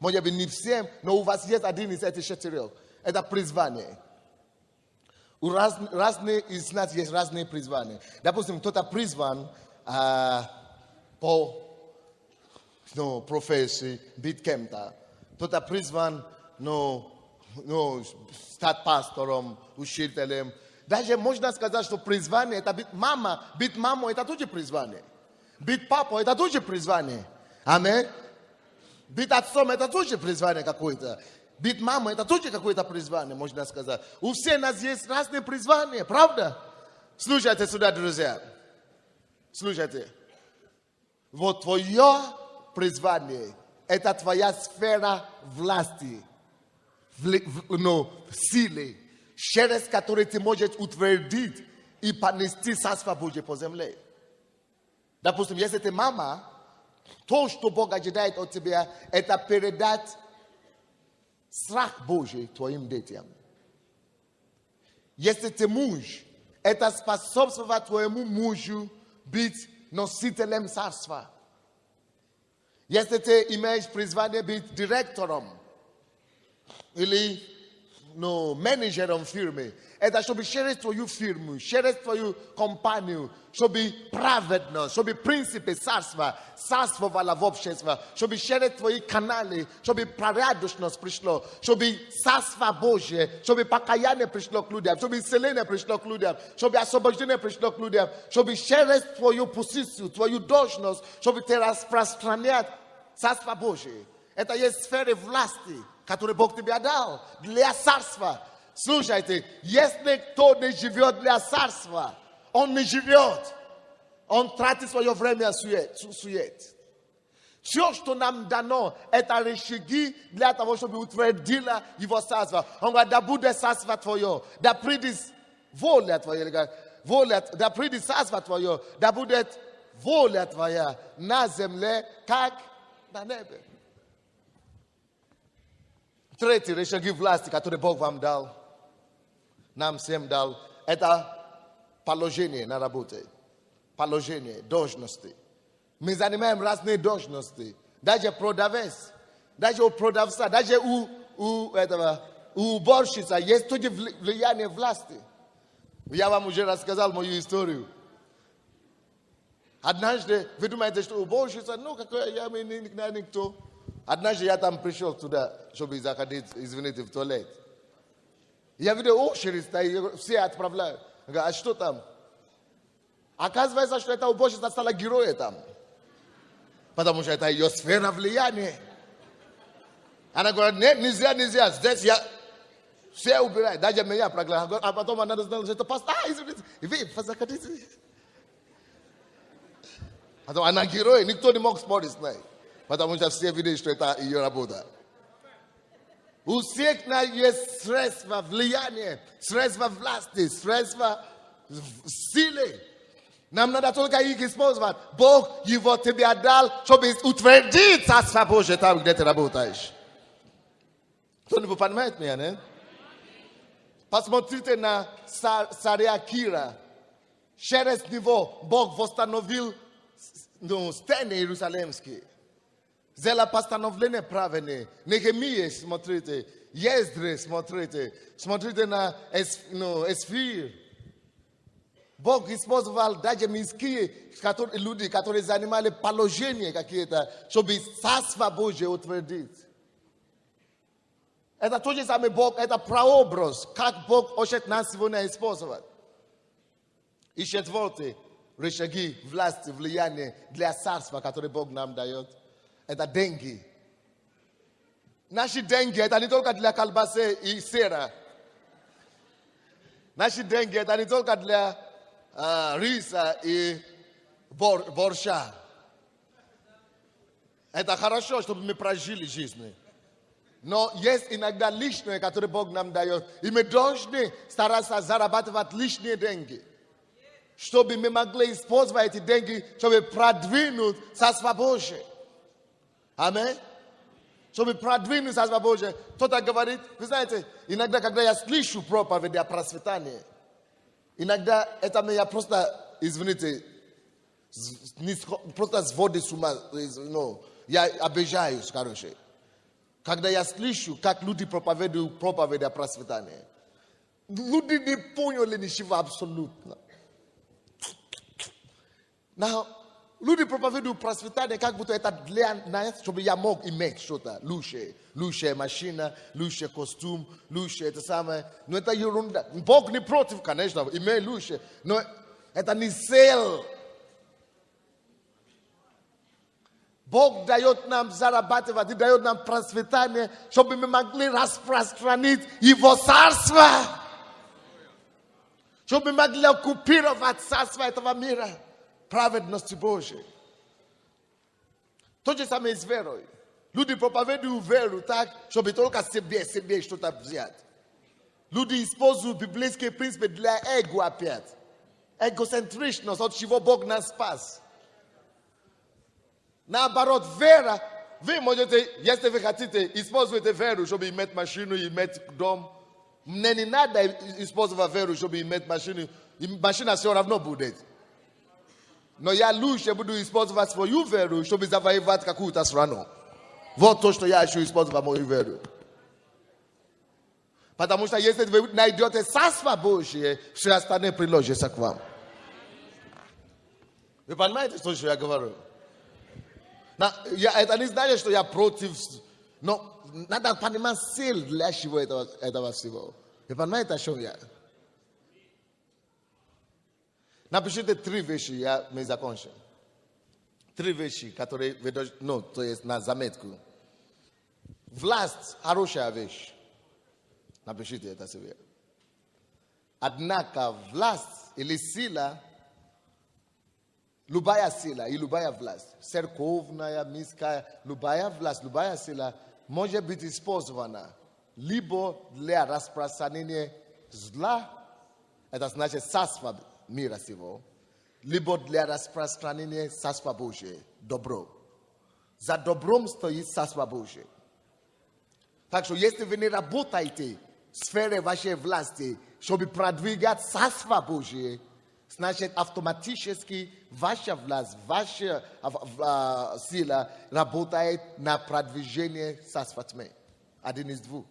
Может быть, не всем, но у вас есть один из этих четырех. Это призвание. У разных из нас есть разные призвания. Допустим, кто-то призван по профессии, быть кем-то. Кто-то призван стать пастором, учителем. Даже можно сказать, что призвание – это быть мама. Быть мамой – это тоже призвание. Быть папой – это тоже призвание. Аминь. Быть отцом – это тоже призвание какое-то. Быть мамой – это тоже какое-то призвание, можно сказать. У всех нас есть разные призвания, правда? Слушайте сюда, друзья. Слушайте. Вот твое призвание – это твоя сфера власти, силы, через который ты можешь утвердить и понести Царство Божие по земле. Допустим, если ты мама, то, что Бог ожидает от тебя, это передать страх Божий твоим детям. Если ты муж, это способствовать твоему мужу быть носителем царства. Если ты имеешь призвание быть директором или no manager on firme. And that should be shared for you firme, shared for you companion, should be pravednost, should be principe sarstva, sarstvo valavobšenstva, should be shared for you kanale, should be praradosnost prišlo, should be sarstva Božje, should be pakajane prišlo k ľuďam, should be selene prišlo k ľuďam, should be освобождение prišlo k ľuďam, should be shared for you позицию, твою должность, чтобы ты распространять Царство Божие. Это есть сферы власти, которые Бог тебе дал для царства. Слушайте, если кто не живет для царства, он не живет. Он тратит свое время сует. Все, что нам дано, это рычаги для того, чтобы утвердило его царство. Он говорит, да будет царство твое, да придет воля твоя, да придет царство твое, да будет воля твоя на земле, как на небе. Третий рычаги власти, который Бог вам дал, нам всем дал, это положение на работе. Положение, должности. Мы занимаем разные должности. Даже продавец, даже у продавца, даже у уборщицы есть тоже влияние власти. Я вам уже рассказал мою историю. Однажды, вы думаете, что уборщица, ну, какой я никто. Однажды я там пришел туда, чтобы заходить, извините, в туалет. Я видел очередь, все отправляют. Я говорю, а что там? Оказывается, что эта уборщица стала героем там. Потому что это ее сфера влияния. Она говорит, нет, нельзя, здесь я все убираю, даже меня проглядываю. А потом она знала, что это паста, извините, вы заходите. Потом она герой, никто не мог спорить с ней. Потому что все видели, что это ее работа. У всех есть средства влияния, средства власти, средства силы. Нам надо только их использовать. Бог его тебе дал, чтобы утвердить Царство Божие там, где ты работаешь. Кто-нибудь понимает меня, не? Посмотрите на царя Кира. Через него Бог восстановил стены иерусалимские. Сделал постановление правильное. Нехемия, смотрите. Ездре, смотрите. Смотрите на Эсфир. Бог использовал даже мирские люди, которые занимали положения какие-то, чтобы Царство Божие утвердить. Это тот же самый Бог, это прообраз, как Бог хочет нас сегодня использовать. И четвертый, рычаги власти, влияния для царства, которое Бог нам дает, это деньги. Наши деньги, это не только для колбасы и сыра. Наши деньги, это не только для риса и борща. Это хорошо, чтобы мы прожили жизнь. Но есть иногда лишнее, которое Бог нам дает. И мы должны стараться зарабатывать лишние деньги. Чтобы мы могли использовать эти деньги, чтобы продвинуть Царство Божие. Аминь. Чтобы продвинуть Царство Божие. Кто-то говорит, вы знаете, иногда, когда я слышу проповеди о процветании, иногда это меня просто, извините, просто сводит с ума. Я обижаюсь, короче. Когда я слышу, как люди проповедуют проповеди о процветании. Люди не поняли ничего абсолютно. Но люди проповедуют процветание, как будто это для нас, чтобы я мог иметь что-то. Лучшая машина, лучший костюм, лучшее это самое. Но это ерунда. Бог не против, конечно, иметь лучшее. Но это не цель. Бог дает нам зарабатывать и дает нам процветание, чтобы мы могли распространить Его царство. Чтобы мы могли оккупировать царство этого мира. Праведности Божией. То же самое с верой. Люди проповедуют веру так, чтобы только себе что-то взять. Люди используют библейские принципы для эго опять. Эгоцентричность, от чего Бог нас спас. Наоборот, вера, вы можете, если вы хотите, используйте веру, чтобы иметь машину, иметь дом. Мне не надо использовать веру, чтобы иметь машину. Машина все равно будет. Но я лучше буду использовать свою веру, чтобы завоевать какую-то страну. Вот то, что я еще использовать мою веру. Потому что если вы найдете Царство Божие, все остальное приложится к вам. Вы понимаете, что я говорю? Это не значит, что я против, но надо понимать цель для чего этого всего. Вы понимаете, о чем я? Напишите 3 вещи, мы закончим. 3 вещи, которые вы должны, то есть на заметку. Власть – хорошая вещь. Напишите это себе. Однако власть или сила, любая сила и любая власть, церковная, мирская, любая власть, любая сила может быть использована либо для распространения зла, это значит царство мира сего, либо для распространения Царства Божия, добро. За добром стоит Царство Божие. Так что если вы не работаете в сфере вашей власти, чтобы продвигать Царство Божие, значит автоматически ваша власть, ваша сила работает на продвижение Царства тьмы. Один из двух.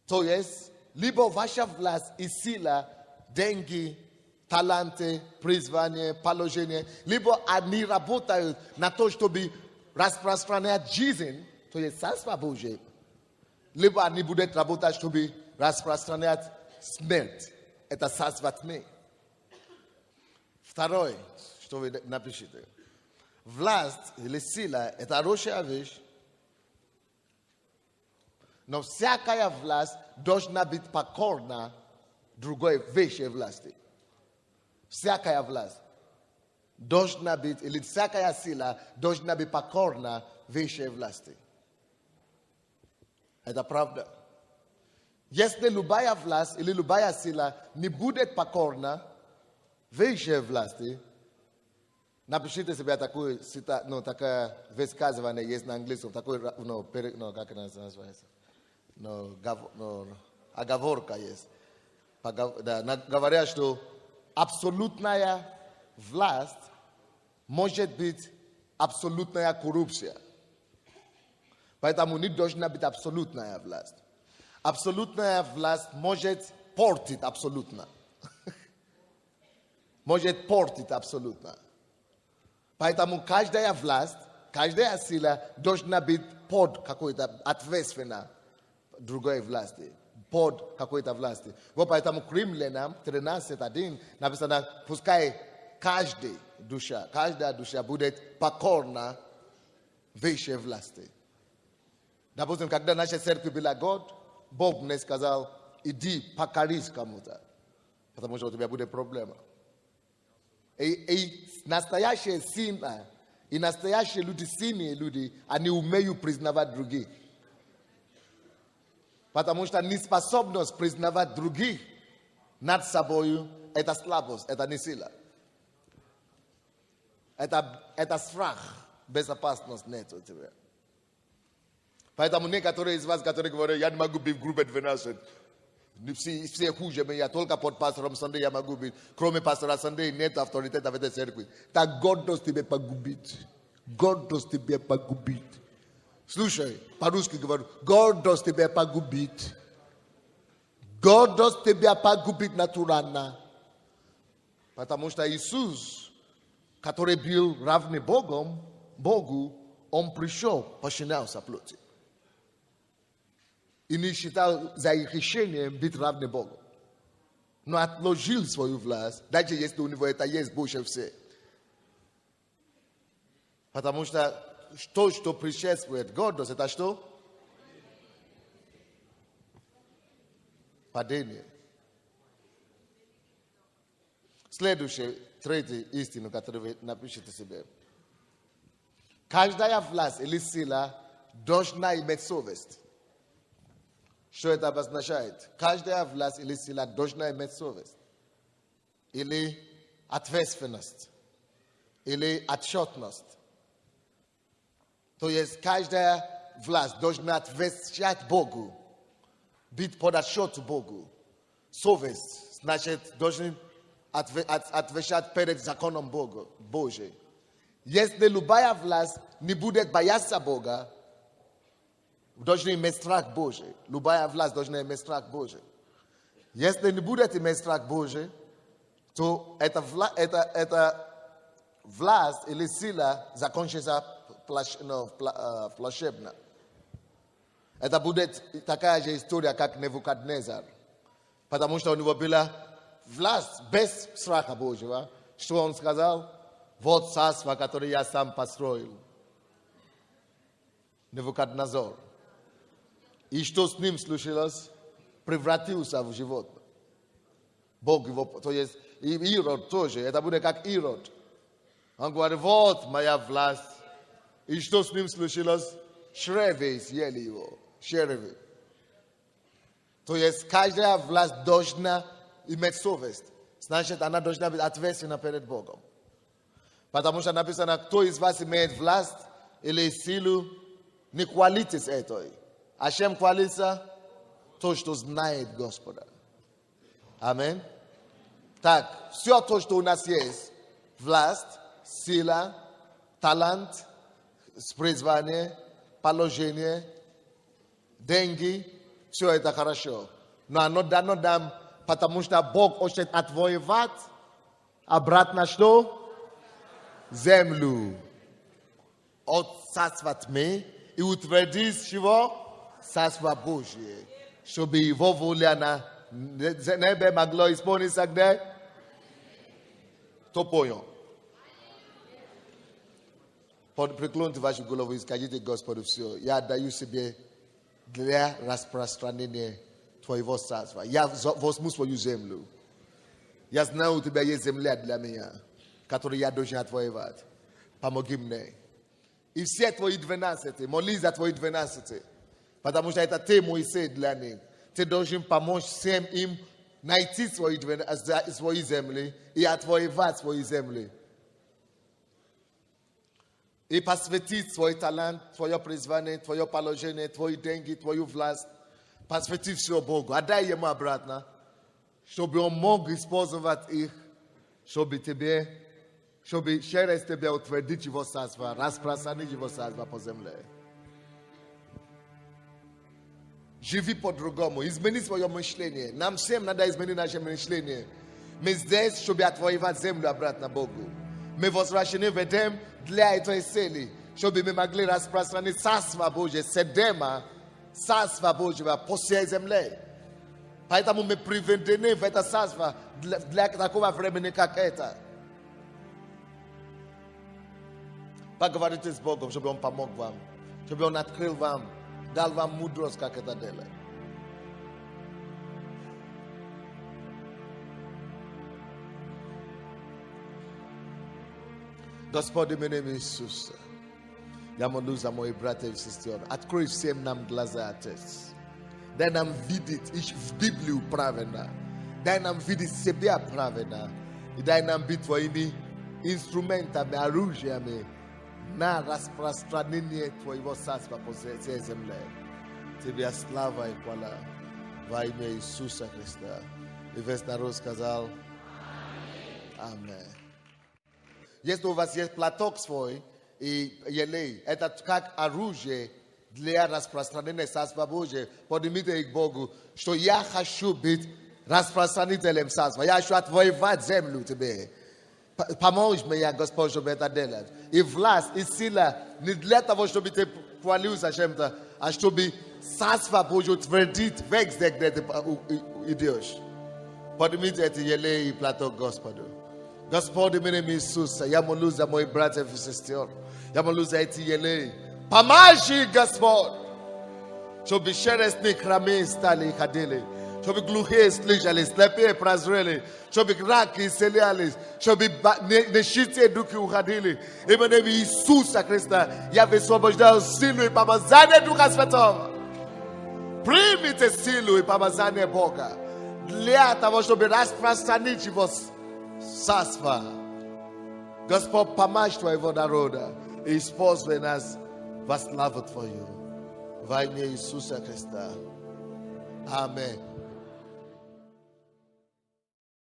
То есть, либо ваша власть и сила, деньги, таланты, призвание, положение, либо они работают на то, чтобы распространять жизнь, то есть Царство Божие, либо они будут работать, чтобы распространять смерть. Это Царство тьмы. Второе, что вы напишите. Власть или сила – это хорошая вещь, но всякая власть должна быть покорна другой вещи власти. Всякая власть должна быть, или всякая сила должна быть покорна вещи власти. Это правда. Если любая власть или любая сила не будет покорна вещи власти, напишите себе такое высказывание есть на английском, такой, как это называется? Оговорка есть. Говорят, что абсолютная власть может быть абсолютная коррупция. Поэтому не должна быть абсолютная власть. Абсолютная власть может портить абсолютно. Может портить абсолютно. Поэтому каждая власть, каждая сила должна быть под какой-то ответственной другой власти. Под какой-то власти. Вот поэтому к Римлянам 13:1 написано, пускай каждая душа будет покорна высшей власти. Допустим, когда наша церковь была год, Бог мне сказал, иди покорись кому-то, потому что у тебя будет проблема. И настоящие сильные, и настоящие люди, сильные люди, они умеют признавать других. Потому что неспособность признавать других над собой – это слабость, это не сила. Это страх, безопасность нет у тебя. Поэтому некоторые из вас, которые говорят, я не могу быть в группе 12, все хуже меня, только под пастором Сандей я могу быть. Кроме пастора Сандей нет авторитета в этой церкви. Так гордость тебя погубит. Гордость тебя погубит. Слушай, по-русски говорю, гордость тебя погубит. Гордость тебя погубит натурально. Потому что Иисус, который был равный Богу, Он пришел, подчинялся плоти. И не считал за их решением быть равным Богу. Но отложил свою власть, даже если у него это есть больше всех. Потому что что предшествует гордость, это что? Падение. Следующая, третья истина, которую вы напишите себе. Каждая власть или сила должна иметь совесть. Что это обозначает? Каждая власть или сила должна иметь совесть. Или ответственность. Или отчетность. То есть каждая власть должна отвечать Богу. Быть под отчету Богу. Совесть, значит, должен отвечать перед законом Божьим. Если любая власть не будет бояться Бога, Должны иметь страх Божий. Любая власть должна иметь страх Божий. Если не будет иметь страх Божий, то эта власть или сила закончится плачевно. Это будет такая же история, как Навуходоносор. Потому что у него была власть без страха Божьего. Что он сказал? Вот царство, которое я сам построил. Навуходоносор. И что с ним случилось? Превратился в животное. Бог его, то есть и Ирод тоже. Это будет как Ирод. Он говорит, вот моя власть. И что с ним случилось? Черви съели его. Черви. То есть каждая власть должна иметь совесть. Значит, она должна быть ответственна перед Богом. Потому что написано, кто из вас имеет власть или силу, не хвалитесь этой. А чем хвалится? То, что знает Господа. Аминь. Так, все то, что у нас есть, власть, сила, талант, призвание, положение, деньги, все это хорошо. Но оно дано нам, потому что Бог хочет отвоевать обратно что? Землю. От царства тьмы и утвердить чего? Царство Божие. Чтобы его воля на небе могло исполниться где? Кто понял? Преклоните ваши головы и скажите Господу все. Я отдаю себе для распространения Твоего царства. Я возьму свою землю. Я знаю, у Тебя есть земля для меня, которую я должен отвоевать. Помоги мне. И все Твои 12, молись за Твои 12. Потому что это Ты, Моисей, для них. Ты должен помочь всем им найти свои земли и отвоевать свои земли. И посвятить свой талант, твое призвание, твое положение, твои деньги, твою власть. Посвятить все Богу. Отдай ему обратно, чтобы он мог использовать их, чтобы через тебя утвердить его царство, распространить его царство по земле. Живи по-другому. Измени свое мышление. Нам всем надо изменить наше мышление. Мы здесь, чтобы отвоевать землю обратно Богу. Мы возвращены в Эдем для этой цели, чтобы мы могли распространить царство Божье, седема царство Божьего по всей земле. Поэтому мы приведены в это царство для такого времени, как это. Поговорите с Богом, чтобы Он помог вам, чтобы Он открыл вам, дал вам мудрость, как это делать. Господи, в имя Иисуса, я молюсь за мои братья и сестры. Открой всем нам глаза, Отец. Дай нам видеть Библию правильно. Дай нам видеть себя правильно. И дай нам быть Твоими инструментами, оружиями на распространение Твоего царства по всей земле. Тебе слава и хвала во имя Иисуса Христа. И весь народ сказал Аминь. Если у вас есть платок свой и елей, это как оружие для распространения Царства Божьего. Поднимите их к Богу, что я хочу быть распространителем Царства. Я хочу отвоевать землю тебе. Помочь мне, Господь, чтобы это делать. И власть, и сила не для того, чтобы ты хвалился чем-то, а чтобы Царство Божье утвердить везде, где ты идешь. Поднимите эти елей и платок Господу. Господи, в имя Иисуса, я молюсь за моих братьев и сестер. Я молюсь за эти елей. Помажи, Господь, чтобы через них храмы стали и ходили. Чтобы глухие слышали, слепые прозрели, чтобы раки исцелялись, чтобы нечистые духи уходили. Имя Иисуса Христа, я высвобождаю силу и помазание Духа Святого. Примите силу и помазание Бога для того, чтобы распространить его царство. Господь, помажь Твоего народа и используй нас во славу Твою. Во имя Иисуса Христа. Аминь.